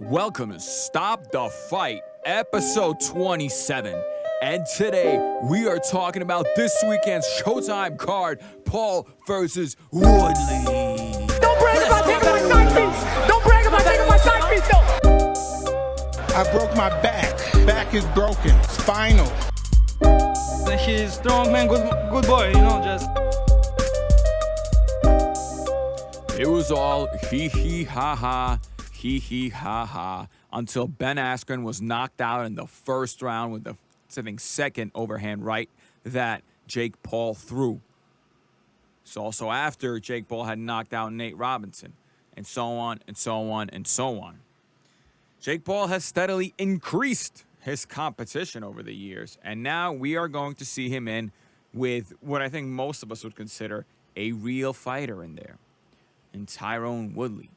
Welcome to Stop the Fight, episode 27. And today, we are talking about this weekend's Showtime card, Paul versus Woodley. Don't brag about taking my side piece! Don't brag about taking my side piece, though! I broke my back. Back is broken. Spinal. He's strong, man. Good boy, just... It was all hee ha ha, until Ben Askren was knocked out in the first round with the, second overhand right that Jake Paul threw. It's also after Jake Paul had knocked out Nate Robinson, and so on and so on and so on. Jake Paul has steadily increased his competition over the years, and now we are going to see him in with what I think most of us would consider a real fighter in there, and Tyron Woodley.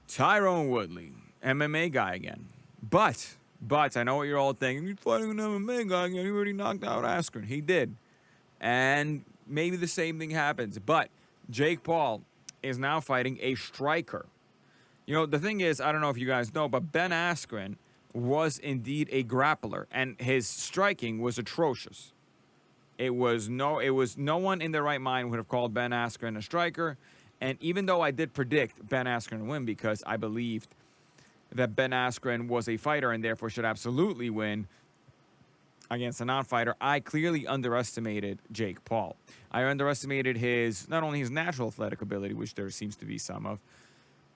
Tyron Woodley, MMA guy again. But I know what you're all thinking. He's fighting an MMA guy again. He already knocked out Askren. He did. And maybe the same thing happens. But Jake Paul is now fighting a striker. You know, the thing is, I don't know if you guys know, but Ben Askren was indeed a grappler, and his striking was atrocious. It was no one in their right mind would have called Ben Askren a striker. And even though I did predict Ben Askren to win because I believed that Ben Askren was a fighter and therefore should absolutely win against a non-fighter, I clearly underestimated Jake Paul. I underestimated not only his natural athletic ability, which there seems to be some of,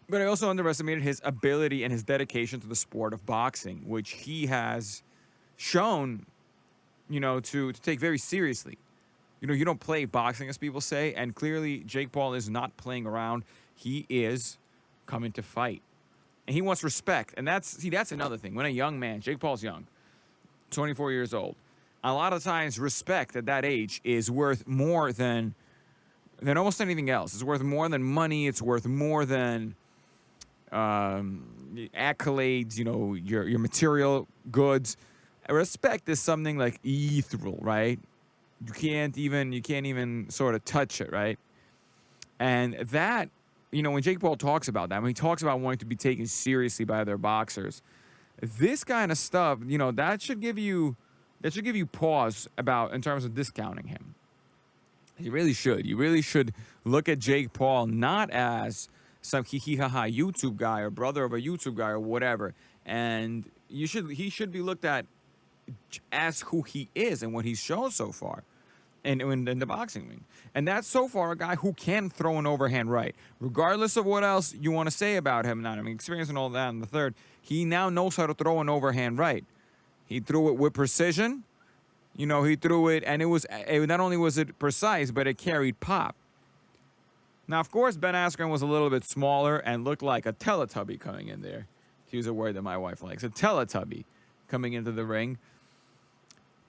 but I also underestimated his ability and his dedication to the sport of boxing, which he has shown, to take very seriously. You don't play boxing, as people say, and clearly Jake Paul is not playing around. He is coming to fight. And he wants respect. And that's another thing. When a young man, Jake Paul's young, 24 years old, a lot of times respect at that age is worth more than almost anything else. It's worth more than money. It's worth more than accolades, your material goods. Respect is something like ethereal, right? You can't even sort of touch it, right? And that, when Jake Paul talks about that, when he talks about wanting to be taken seriously by other boxers, this kind of stuff, that should give you pause in terms of discounting him. You really should. You really should look at Jake Paul not as some hee-hee-ha-ha YouTube guy or brother of a YouTube guy or whatever. And he should be looked at as who he is and what he's shown so far in the boxing ring. And that's so far a guy who can throw an overhand right. Regardless of what else you want to say about him, experience and all that in the third, he now knows how to throw an overhand right. He threw it with precision. He threw it, and not only was it precise, but it carried pop. Now, of course, Ben Askren was a little bit smaller and looked like a Teletubby coming in there, to use a word that my wife likes, a Teletubby coming into the ring.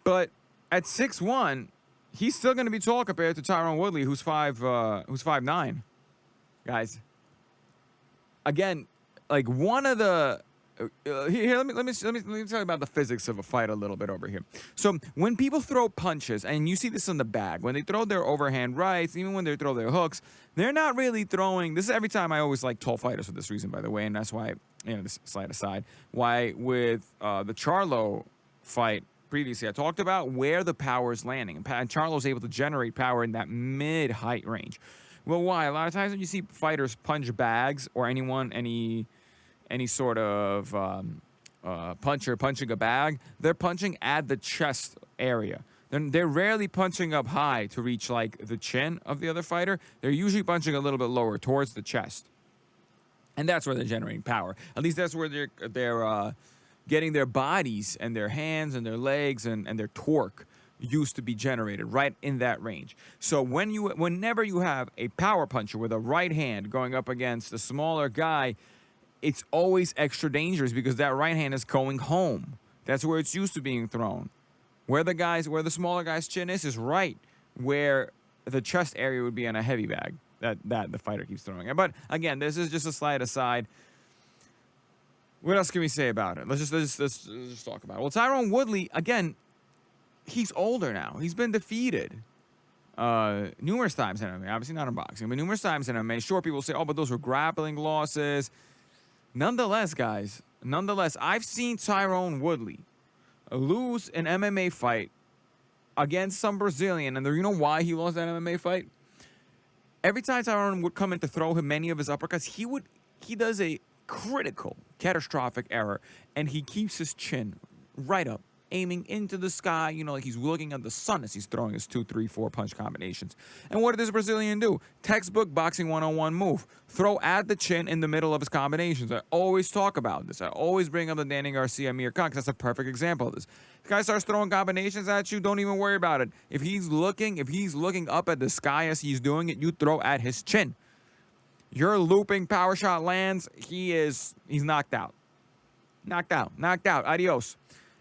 But at 6'1", he's still going to be tall compared to Tyron Woodley, who's 5'9". Guys, again, like one of the here, let me tell you about the physics of a fight a little bit over here. So when people throw punches, and you see this in the bag, when they throw their overhand rights, even when they throw their hooks, they're not really throwing. This is every time I always like tall fighters for this reason, by the way, and that's why, this slide aside, why with the Charlo fight previously, I talked about where the power is landing. And Charlo's able to generate power in that mid-height range. Well, why? A lot of times when you see fighters punch bags or any sort of puncher punching a bag, they're punching at the chest area. They're rarely punching up high to reach, like, the chin of the other fighter. They're usually punching a little bit lower towards the chest. And that's where they're generating power. At least that's where they're getting their bodies and their hands and their legs and their torque used to be generated right in that range. So whenever you have a power puncher with a right hand going up against a smaller guy, it's always extra dangerous because that right hand is going home. That's where it's used to being thrown. Where the smaller guy's chin is right where the chest area would be on a heavy bag that the fighter keeps throwing it. But again, this is just a slide aside. What else can we say about it? Let's just talk about it. Well, Tyron Woodley, again, he's older now. He's been defeated numerous times in MMA. Obviously not in boxing, but numerous times in MMA. Sure, people say, oh, but those were grappling losses. Nonetheless, guys, I've seen Tyron Woodley lose an MMA fight against some Brazilian, and you know why he lost that MMA fight? Every time Tyron would come in to throw him many of his uppercuts, he does a critical, catastrophic error, and he keeps his chin right up, aiming into the sky, like he's looking at the sun as he's throwing his 2, 3, 4 punch combinations. And what did this Brazilian do? Textbook boxing 101 move. Throw at the chin in the middle of his combinations. I always talk about this. I always bring up the Danny Garcia Amir Khan, because that's a perfect example of this. The guy starts throwing combinations at you, don't even worry about it. If he's looking up at the sky as he's doing it, you throw at his chin. Your looping power shot lands, he's knocked out. Knocked out. Adios.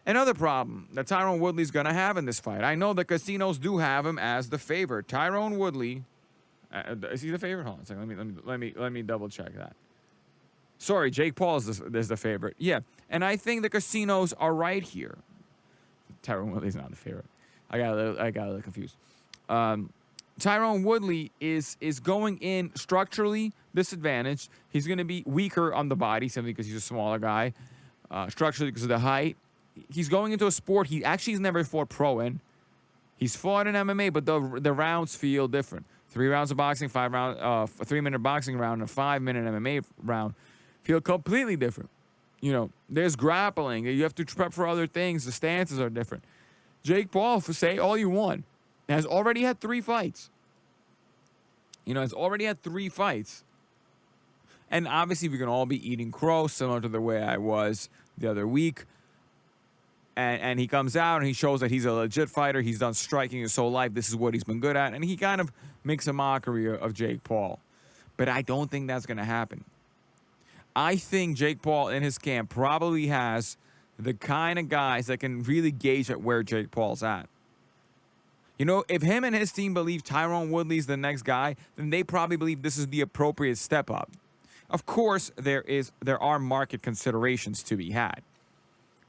Another problem that Tyron Woodley's going to have in this fight. I know the casinos do have him as the favorite. Tyron Woodley, is he the favorite? Hold on a second. Let me double check that. Sorry, Jake Paul is the favorite. Yeah, and I think the casinos are right here. Tyron Woodley's not the favorite. I got a little confused. Tyron Woodley is going in structurally disadvantaged. He's going to be weaker on the body simply because he's a smaller guy. Structurally because of the height. He's going into a sport he actually has never fought pro in. He's fought in MMA, but the rounds feel different. 3 rounds of boxing, a 3-minute boxing round, and a 5-minute MMA round feel completely different. There's grappling. You have to prep for other things. The stances are different. Jake Paul, say all you want, has already had 3 fights. Has already had 3 fights. And obviously, we can all be eating crow, similar to the way I was the other week. And he comes out and he shows that he's a legit fighter. He's done striking his whole life. This is what he's been good at. And he kind of makes a mockery of Jake Paul. But I don't think that's going to happen. I think Jake Paul in his camp probably has the kind of guys that can really gauge at where Jake Paul's at. If him and his team believe Tyron Woodley's the next guy, then they probably believe this is the appropriate step up. Of course, there are market considerations to be had.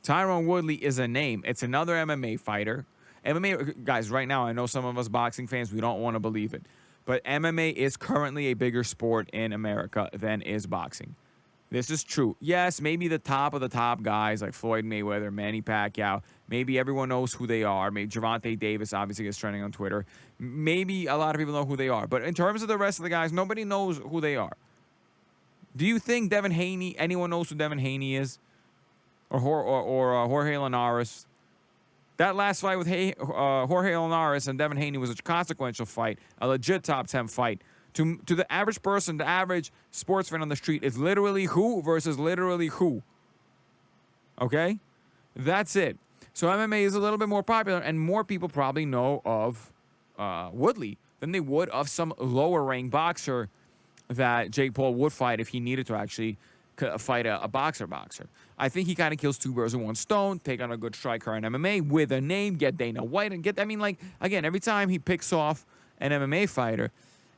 Tyron Woodley is a name. It's another MMA fighter. MMA, guys, right now, I know some of us boxing fans, we don't want to believe it. But MMA is currently a bigger sport in America than is boxing. This is true. Yes, maybe the top of the top guys like Floyd Mayweather, Manny Pacquiao, maybe everyone knows who they are. Maybe Gervonta Davis obviously is trending on Twitter. Maybe a lot of people know who they are. But in terms of the rest of the guys, nobody knows who they are. Do you think Devin Haney, anyone knows who Devin Haney is? Or Jorge Linares? That last fight with Jorge Linares and Devin Haney was a consequential fight, a legit top 10 fight. To the average person, the average sports fan on the street, it's literally who versus literally who. Okay? That's it. So MMA is a little bit more popular, and more people probably know of Woodley than they would of some lower-ranked boxer that Jake Paul would fight if he needed to actually fight a boxer. I think he kind of kills 2 birds with 1 stone, take on a good striker in MMA with a name, get Dana White, and again, every time he picks off an MMA fighter,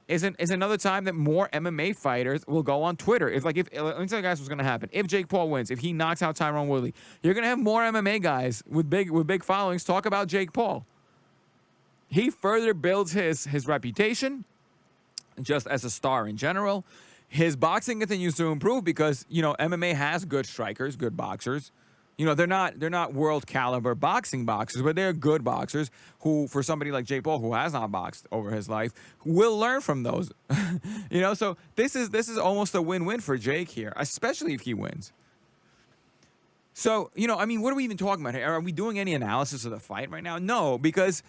is another time that more MMA fighters will go on Twitter. Let me tell you guys what's going to happen. If Jake Paul wins, if he knocks out Tyron Woodley, you're going to have more MMA guys with big followings talk about Jake Paul. He further builds his reputation just as a star in general. His boxing continues to improve because, MMA has good strikers, good boxers. They're not world caliber boxing boxers, but they're good boxers who, for somebody like Jake Paul, who has not boxed over his life, will learn from those. So this is almost a win-win for Jake here, especially if he wins. So, what are we even talking about here? Are we doing any analysis of the fight right now? No, because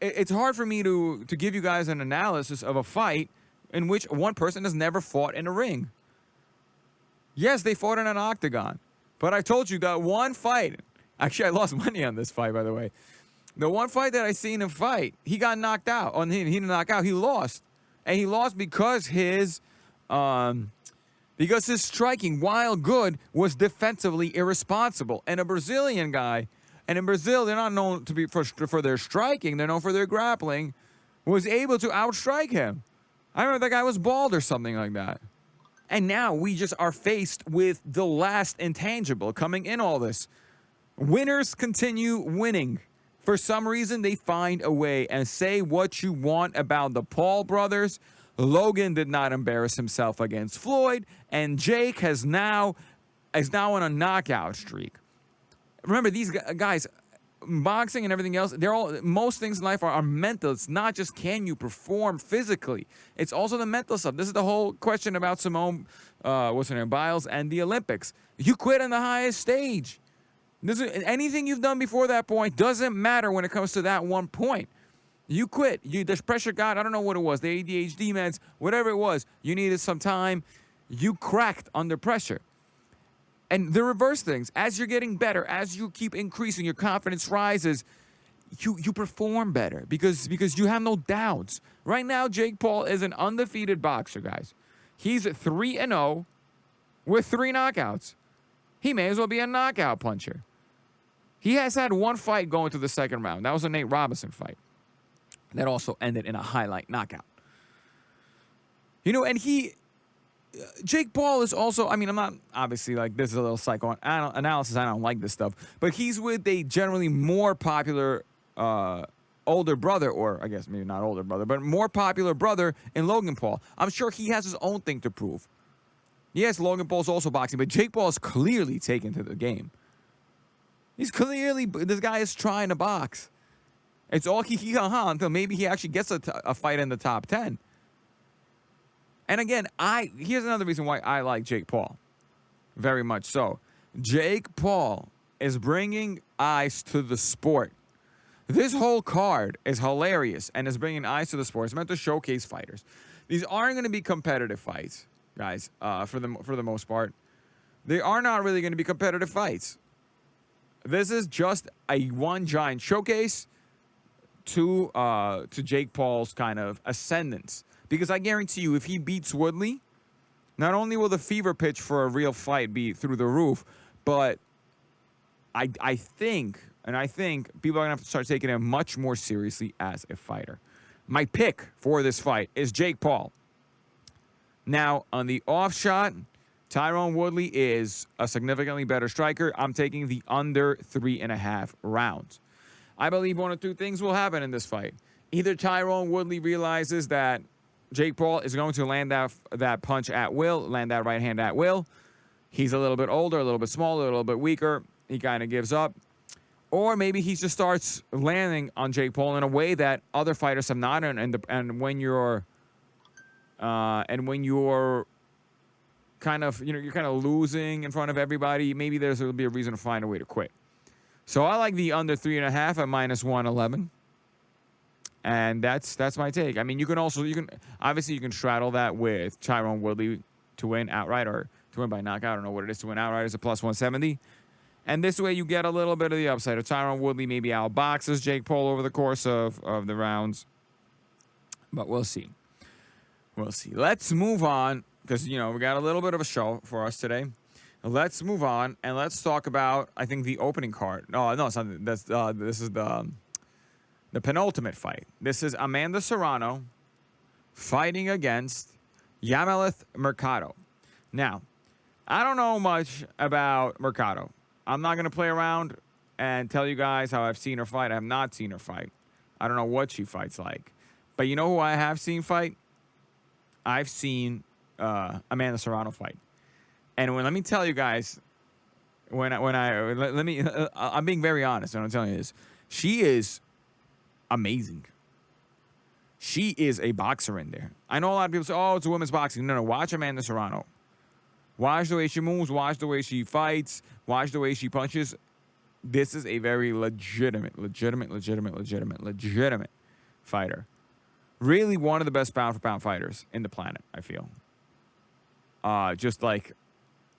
it's hard for me to give you guys an analysis of a fight in which one person has never fought in a ring. Yes, they fought in an octagon. But I told you that one fight, actually I lost money on this fight, by the way. The one fight that I seen him fight, he got knocked out. He didn't knock out, he lost. And he lost because his striking, while good, was defensively irresponsible. And a Brazilian guy, and in Brazil, they're not known to be for their striking, they're known for their grappling, was able to outstrike him. I remember that guy was bald or something like that. And now we just are faced with the last intangible coming in all this. Winners continue winning. For some reason, they find a way, and say what you want about the Paul brothers, Logan did not embarrass himself against Floyd, and Jake is now on a knockout streak. Remember, these guys, boxing and everything else, most things in life are mental. It's not just can you perform physically. It's also the mental stuff. This is the whole question about Simone, Biles and the Olympics. You quit on the highest stage. Anything you've done before that point doesn't matter when it comes to that one point. You quit. The pressure got, I don't know what it was, the ADHD meds, whatever it was. You needed some time. You cracked under pressure. And the reverse things, as you're getting better, as you keep increasing, your confidence rises, you perform better because you have no doubts. Right now, Jake Paul is an undefeated boxer, guys. He's 3-0 with 3 knockouts. He may as well be a knockout puncher. He has had one fight going to the second round. That was a Nate Robinson fight. That also ended in a highlight knockout. And Jake Paul is also, I'm not, obviously, like, this is a little psychoanalysis. I don't like this stuff. But he's with a generally more popular older brother, or I guess maybe not older brother, but more popular brother in Logan Paul. I'm sure he has his own thing to prove. Yes, Logan Paul's also boxing, but Jake Paul is clearly taken to the game. This guy is trying to box. It's all hee-hee-ha-ha until maybe he actually gets a fight in the top 10. And again, here's another reason why I like Jake Paul. Very much so. Jake Paul is bringing eyes to the sport. This whole card is hilarious and is bringing eyes to the sport. It's meant to showcase fighters. These aren't going to be competitive fights, guys, for the most part. They are not really going to be competitive fights. This is just one giant showcase to Jake Paul's kind of ascendance. Because I guarantee you, if he beats Woodley, not only will the fever pitch for a real fight be through the roof, but I think people are going to have to start taking him much more seriously as a fighter. My pick for this fight is Jake Paul. Now, on the off shot, Tyron Woodley is a significantly better striker. I'm taking the under 3.5 rounds. I believe one of two things will happen in this fight. Either Tyron Woodley realizes that Jake Paul is going to land that punch at will, land that right hand at will. He's a little bit older, a little bit smaller, a little bit weaker. He kind of gives up. Or maybe he just starts landing on Jake Paul in a way that other fighters have not. And when you're kind of, you're kind of losing in front of everybody, maybe there'll be a reason to find a way to quit. So I like the under 3.5 at -111. And that's my take. I mean, you can obviously straddle that with Tyron Woodley to win outright or to win by knockout. I don't know what it is to win outright. It's a +170. And this way you get a little bit of the upside. If Tyron Woodley maybe outboxes Jake Paul over the course of the rounds. But we'll see. We'll see. Let's move on because, we got a little bit of a show for us today. Let's move on and let's talk about, I think, the opening card. No, it's not. This is the penultimate fight. This is Amanda Serrano fighting against Yamil Mercado. Now, I don't know much about Mercado. I'm not going to play around and tell you guys how I've seen her fight. I have not seen her fight. I don't know what she fights like. But you know who I have seen fight? I've seen Amanda Serrano fight. And let me tell you guys, I'm being very honest when I'm telling you this. She is amazing. She is a boxer in there. I know a lot of people say, oh, it's a women's boxing. No, watch Amanda Serrano. Watch the way she moves. Watch the way she fights. Watch the way she punches. This is a very legitimate fighter. Really one of the best pound-for-pound fighters in the planet, I feel. Just like,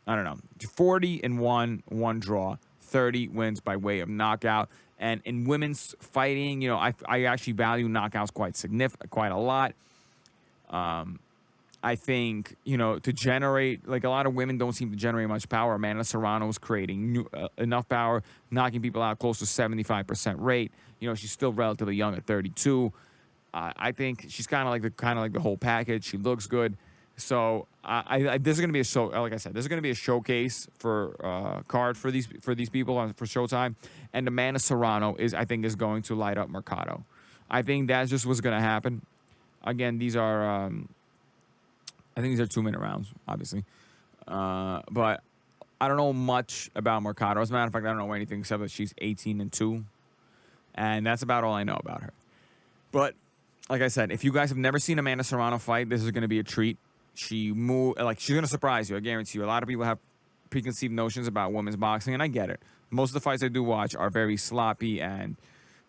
I don't know, 40-1, one draw, 30 wins by way of knockout. And in women's fighting, I actually value knockouts quite a lot. I think, to generate, like a lot of women don't seem to generate much power. Amanda Serrano is creating enough power, knocking people out close to 75% rate. She's still relatively young at 32. I think she's kind of like the whole package. She looks good. So this is going to be a show. Like I said, this is going to be a showcase for card for these people for Showtime. And Amanda Serrano is going to light up Mercado. I think that's just what's going to happen. Again, these are I think these are 2-minute rounds, obviously. But I don't know much about Mercado. As a matter of fact, I don't know anything except that she's 18-2. And that's about all I know about her. But like I said, if you guys have never seen Amanda Serrano fight, this is going to be a treat. She's going to surprise you. I guarantee you. A lot of people have preconceived notions about women's boxing, and I get it. Most of the fights I do watch are very sloppy and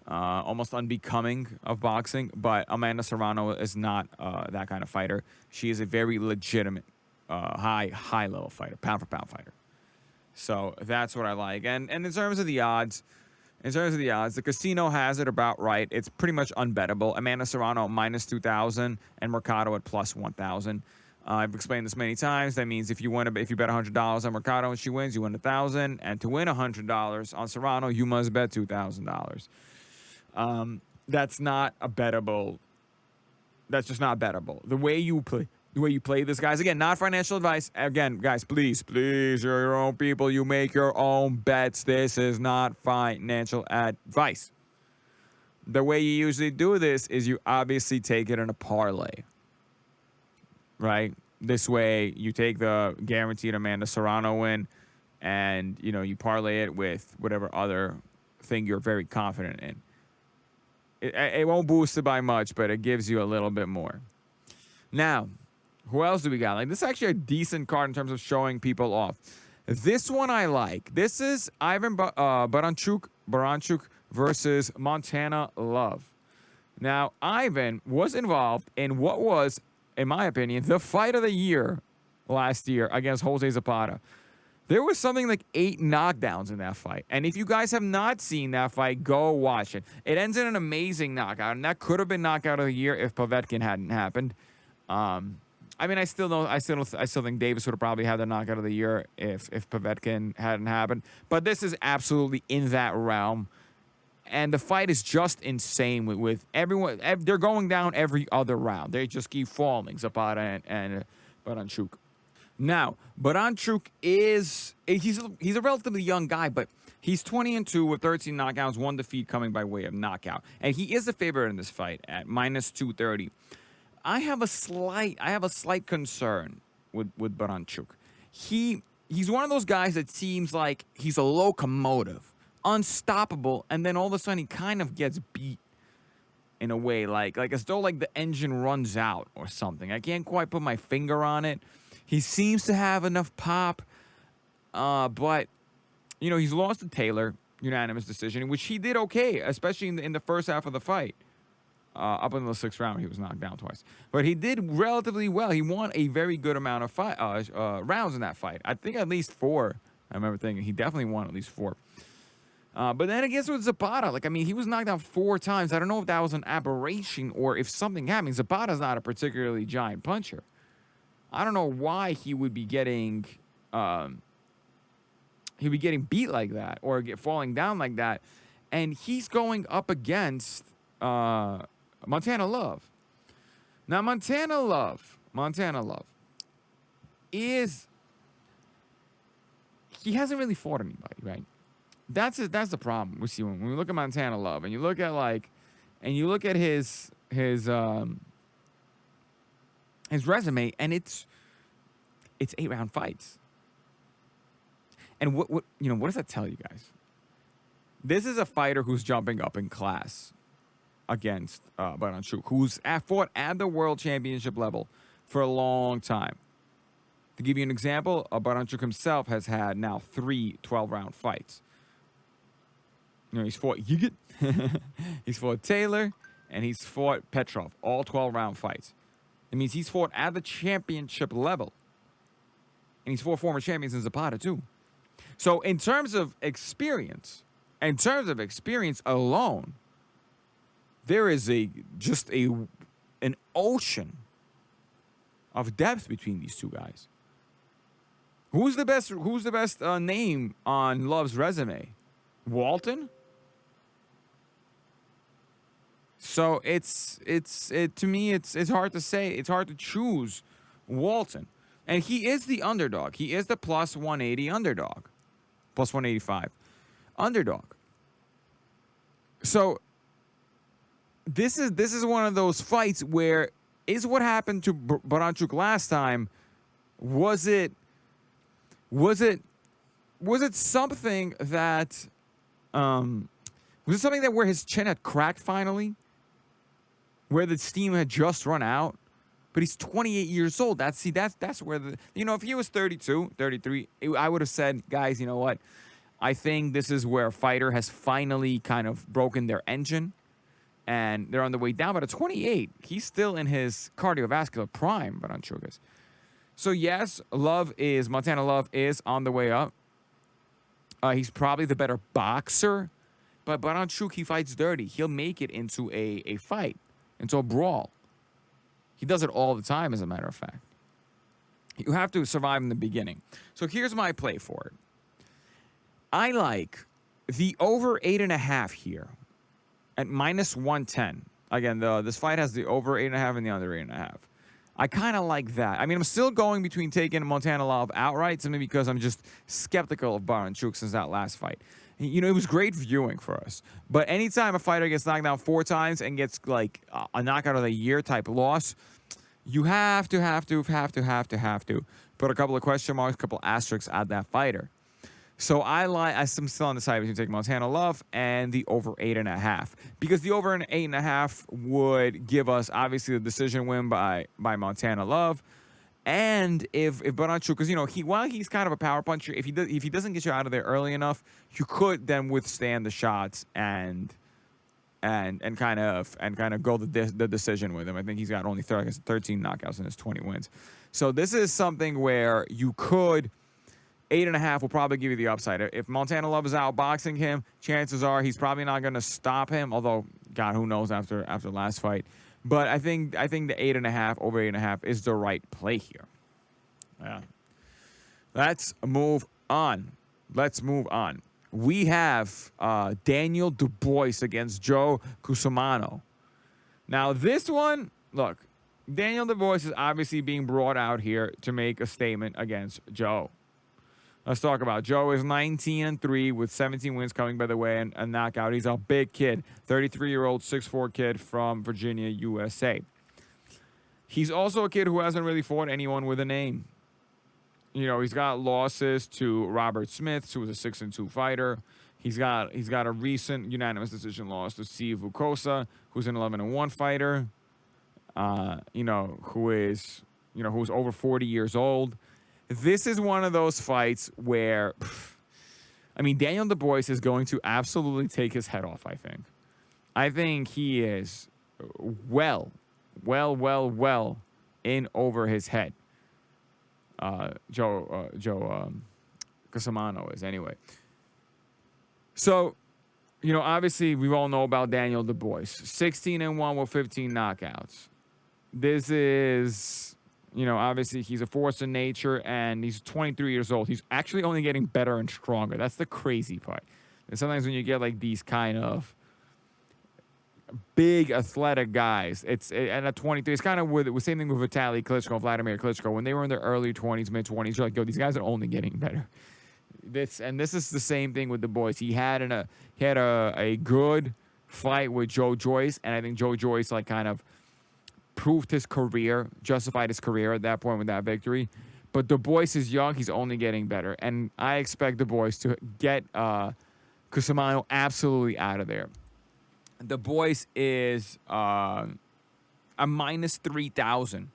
almost unbecoming of boxing. But Amanda Serrano is not that kind of fighter. She is a very legitimate, high level fighter, pound for pound fighter. So that's what I like. And in terms of the odds. The casino has it about right. It's pretty much unbettable. Amanda Serrano minus 2,000 and Mercado at plus 1,000. I've explained this many times. That means if you bet $100 on Mercado and she wins, you win 1,000. And to win $100 on Serrano, you must bet $2,000. That's not a bettable. That's just not bettable. The way you play this, guys. Again, not financial advice. Again, guys, please, you're your own people. You make your own bets. This is not financial advice. The way you usually do this is you obviously take it in a parlay, right? This way, you take the guaranteed Amanda Serrano win, and you parlay it with whatever other thing you're very confident in. It won't boost it by much, but it gives you a little bit more. Now, who else do we got? This is actually a decent card in terms of showing people off. This one I like. This is Ivan Baranchuk versus Montana Love. Now, Ivan was involved in what was, in my opinion, the fight of the year last year against Jose Zapata. There was something like 8 knockdowns in that fight. And if you guys have not seen that fight, go watch it. It ends in an amazing knockout. And that could have been knockout of the year if Povetkin hadn't happened. I still think Davis would have probably had the knockout of the year if Povetkin hadn't happened. But this is absolutely in that realm. And the fight is just insane with everyone. They're going down every other round. They just keep falling, Zapata and Baranchuk. Now, Baranchuk he's a relatively young guy, but he's 20-2 with 13 knockouts, 1 defeat coming by way of knockout. And he is the favorite in this fight at minus 230. I have a slight concern with Baranchuk. He's one of those guys that seems like he's a locomotive, unstoppable, and then all of a sudden he kind of gets beat in a way, like as though like the engine runs out or something. I can't quite put my finger on it. He seems to have enough pop, but he's lost to Taylor, unanimous decision, which he did okay, especially in the first half of the fight. Up until the 6th round, he was knocked down twice. But he did relatively well. He won a very good amount of rounds in that fight. I think at least 4. I remember thinking he definitely won at least 4. But then against with Zapata, he was knocked down 4 times. I don't know if that was an aberration or if something happened. Zapata's not a particularly giant puncher. I don't know why he would be getting beat like that or falling down like that. And he's going up against Montana Love. Now, Montana Love he hasn't really fought anybody, right? That's the problem we see when we look at Montana Love and you look at his resume, and it's 8-round fights. And what does that tell you guys? This is a fighter who's jumping up in class against Baranchuk, who's fought at the world championship level for a long time. To give you an example, Baranchuk himself has had now 3 12-round fights. He's fought Yigit, he's fought Taylor, and he's fought Petrov, all 12-round fights. It means he's fought at the championship level. And he's fought former champions in Zapata, too. So in terms of experience alone, there is an ocean of depth between these two guys. Who's the best name on Love's resume? Walton? So to me it's hard to say. It's hard to choose Walton. And he is the underdog. He is the plus 180 underdog. Plus 185 underdog. So this is one of those fights where is what happened to Baranchuk last time, was it something that where his chin had cracked finally, where the steam had just run out? But he's 28 years old. That's where if he was 32, 33, I would have said, guys, you know what? I think this is where a fighter has finally kind of broken their engine and they're on the way down. But at 28, he's still in his cardiovascular prime, Baranchuk is. So yes, Montana Love is on the way up. He's probably the better boxer, but Baranchuk, he fights dirty. He'll make it into a fight, into a brawl. He does it all the time, as a matter of fact. You have to survive in the beginning. So here's my play for it. I like the over 8.5 here at -110. Again, this fight has the over 8.5 and the under 8.5. I kind of like that. I mean, I'm still going between taking Montana Love outright, simply because I'm just skeptical of Baranchuk since that last fight. It was great viewing for us. But anytime a fighter gets knocked down 4 times and gets like a knockout of the year type loss, you have to put a couple of question marks, a couple asterisks at that fighter. So I'm still on the side between taking Montana Love and the over 8.5, because the over 8.5 would give us obviously the decision win by Montana Love. And if Baranchuk, because while he's kind of a power puncher, if he doesn't get you out of there early enough, you could then withstand the shots and kind of go the decision with him. I think he's got only 13 knockouts in his 20 wins. So this is something where you could. 8.5 will probably give you the upside. If Montana Love is outboxing him, chances are he's probably not going to stop him. Although, God, who knows after the last fight. But I think the 8.5 over 8.5 is the right play here. Yeah. Let's move on. We have Daniel Dubois against Joe Cosimano. Now this one, look, Daniel Dubois is obviously being brought out here to make a statement against Joe. Let's talk about Joe. Is 19-3 with 17 wins coming by the way and a knockout. He's a big kid, 33-year-old, 6'4" kid from Virginia, USA. He's also a kid who hasn't really fought anyone with a name. He's got losses to Robert Smith, who was a 6-2 fighter. He's got a recent unanimous decision loss to Steve Vukosa, who's an 11-1 fighter. Who's over 40 years old. This is one of those fights where, Daniel Dubois is going to absolutely take his head off, I think. I think he is well in over his head. Joe Cosimano is, anyway. So, obviously, we all know about Daniel Dubois. 16-1 with 15 knockouts. This is... obviously he's a force of nature, and he's 23 years old. He's actually only getting better and stronger. That's the crazy part. And sometimes when you get like these kind of big athletic guys, and at 23, it's kind of with the same thing with Vitaly Klitschko, Vladimir Klitschko. When they were in their early 20s, mid 20s, you're like, yo, these guys are only getting better. This is the same thing with the boys. He had a good fight with Joe Joyce, and I think Joe Joyce kind of proved his career, justified his career at that point with that victory. But Dubois is young. He's only getting better. And I expect Dubois to get Cosimano absolutely out of there. Dubois is a -3,000.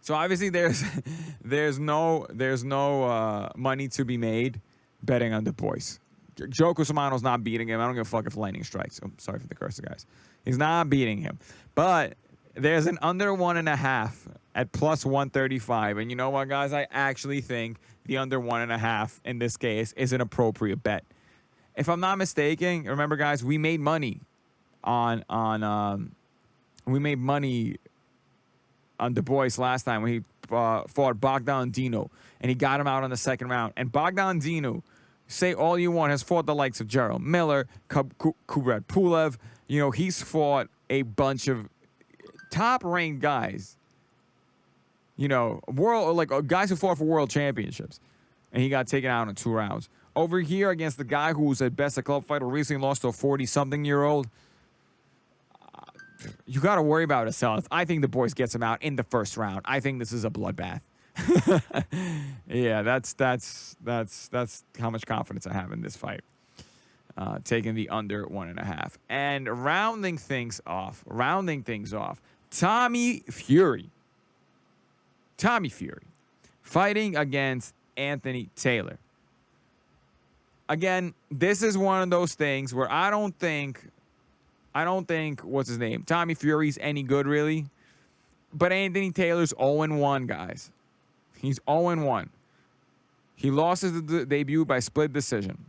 So obviously there's no money to be made betting on Dubois. Joe Cosimano's not beating him. I don't give a fuck if lightning strikes. Oh, sorry for the curse, guys. He's not beating him. But there's an under 1.5 at +135. And you know what, guys? I actually think the under 1.5 in this case is an appropriate bet. If I'm not mistaken, remember, guys, we made money on Dubois last time when he fought Bogdan Dino, and he got him out on the second round. And Bogdan Dino, say all you want, has fought the likes of Gerald Miller, Kubrat Pulev. He's fought a bunch of top-ranked guys, guys who fought for world championships, and he got taken out in 2 rounds. Over here against the guy who was at best a club fighter, recently lost to a 40-something-year-old, you got to worry about Assault. I think the Bois gets him out in the first round. I think this is a bloodbath. Yeah, that's how much confidence I have in this fight. Taking the under 1.5. And rounding things off, Tommy Fury, fighting against Anthony Taylor. Again, this is one of those things where I don't think what's his name, Tommy Fury's any good really, but Anthony Taylor's 0-1, guys. He's 0-1. He lost his debut by split decision.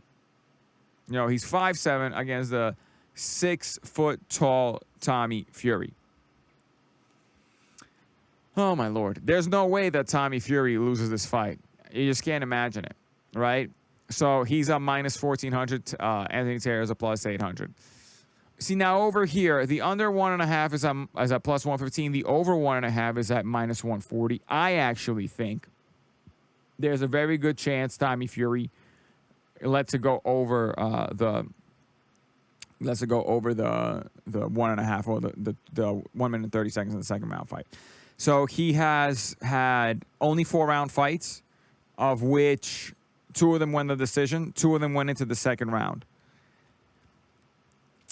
You know, he's 5'7" against the 6-foot-tall Tommy Fury. Oh, my Lord. There's no way that Tommy Fury loses this fight. You just can't imagine it, right? So he's a minus 1,400. Anthony Taylor is a plus 800. See, now over here, the under 1.5 is at plus 115. The over 1.5 is at minus 140. I actually think there's a very good chance Tommy Fury lets it go over the 1.5 or the 1 minute and 30 seconds in the second round fight. So he has had only 4-round fights, of which 2 of them went the decision, 2 of them went into the second round.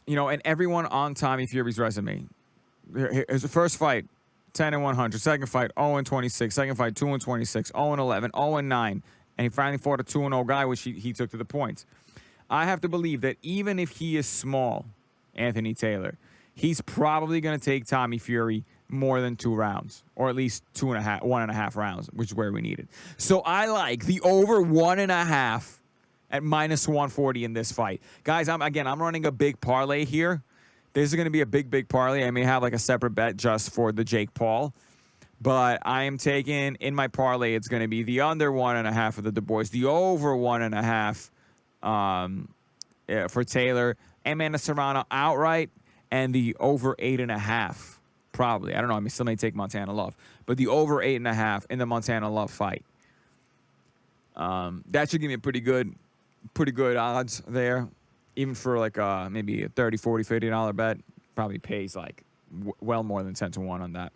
You know, and everyone on Tommy Fury's resume, his first fight, 10-100. Second fight, 0-26. Second fight, 2-26. 0-11. 0-9. And he finally fought a 2-0 guy, which he took to the points. I have to believe that even if he is small, Anthony Taylor, he's probably going to take Tommy Fury more than 2 rounds, or at least 1.5 rounds, which is where we need it. So I like the over 1.5 at minus 140 in this fight. Guys, I'm running a big parlay here. This is going to be a big parlay. I may have like a separate bet just for the Jake Paul. But I am taking, in my parlay, it's going to be the under 1.5 for the Bois, the over 1.5 for Taylor, and Serrano outright, and the over 8.5. Probably. I don't know. I still may take Montana Love. But the over 8.5 in the Montana Love fight. That should give me a pretty good odds there. Even for like maybe a $30, $40, $50 bet. Probably pays like well more than 10-1 on that.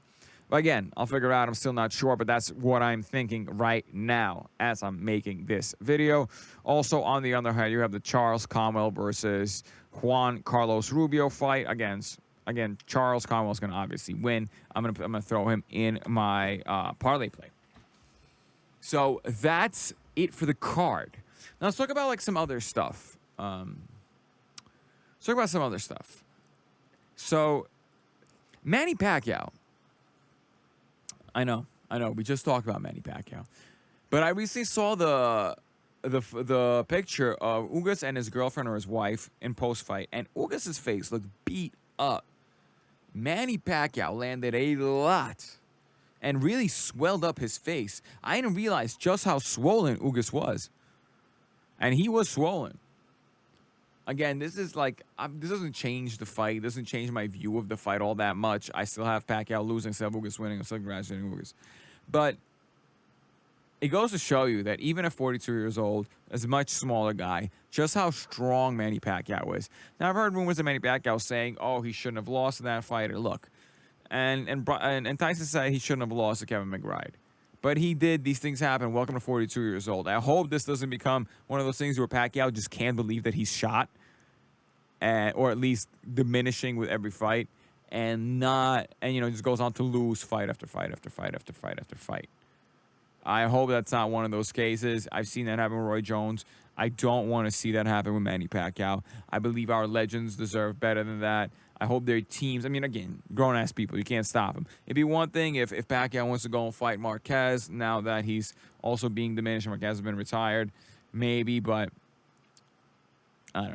But again, I'll figure out. I'm still not sure, but that's what I'm thinking right now as I'm making this video. Also, on the other hand, you have the Charles Conwell versus Juan Carlos Rubio fight against. Again, Charles Conwell's going to obviously win. I'm gonna throw him in my parlay play. So that's it for the card. Now let's talk about like some other stuff. So Manny Pacquiao. I know. We just talked about Manny Pacquiao, but I recently saw the picture of Ugas and his girlfriend or his wife in post fight, and Ugas's face looked beat up. Manny Pacquiao landed a lot and really swelled up his face. I didn't realize just how swollen Ugas was. And he was swollen. Again, this is like, this doesn't change the fight. It doesn't change my view of the fight all that much. I still have Pacquiao losing, still have Ugas winning. I'm still congratulating Ugas. But it goes to show you that even at 42 years old, as a much smaller guy, just how strong Manny Pacquiao is. Now, I've heard rumors of Manny Pacquiao saying, oh, he shouldn't have lost to that fighter. Look, and Tyson said he shouldn't have lost to Kevin McBride. But he did. These things happen. Welcome to 42 years old. I hope this doesn't become one of those things where Pacquiao just can't believe that he's shot, or at least diminishing with every fight, and just goes on to lose fight after fight after fight after fight after fight. I hope that's not one of those cases. I've seen that happen with Roy Jones. I don't want to see that happen with Manny Pacquiao. I believe our legends deserve better than that. I hope their teams, again, grown-ass people, you can't stop them. It'd be one thing if Pacquiao wants to go and fight Marquez now that he's also being diminished. Marquez has been retired, maybe, but I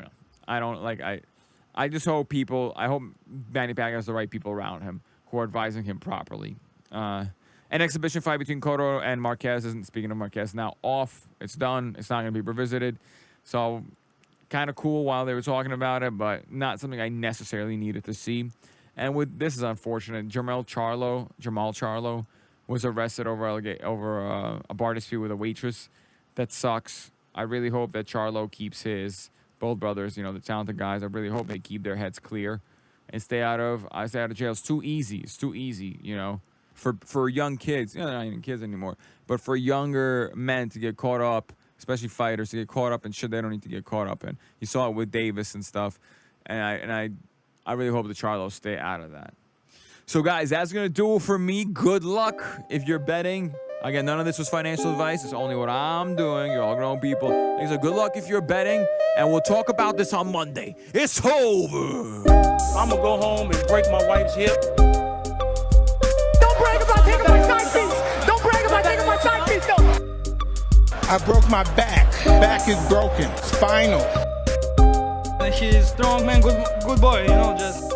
don't know. I just hope I hope Manny Pacquiao has the right people around him who are advising him properly. An exhibition fight between Cotto and Marquez isn't, speaking of Marquez, now off. It's done. It's not going to be revisited. So, kind of cool while they were talking about it, but not something I necessarily needed to see. And this is unfortunate. Jamal Charlo was arrested over a bar dispute with a waitress. That sucks. I really hope that Charlo keeps both brothers, the talented guys, I really hope they keep their heads clear and stay out of jail. It's too easy. It's too easy, for young kids. Not even kids anymore, but for younger men to get caught up, especially fighters, to get caught up in shit they don't need to get caught up in. You saw it with Davis and stuff, and I really hope the Charlos stay out of that. So, guys, that's going to do it for me. Good luck if you're betting. Again, none of this was financial advice. It's only what I'm doing. You're all grown people. So good luck if you're betting, and we'll talk about this on Monday. It's over. I'm going to go home and break my wife's hip. Don't brag about taking my side piece. Don't brag about taking my side piece, though. I broke my back. Back is broken. Spinal. She's strong, man. Good boy. Just.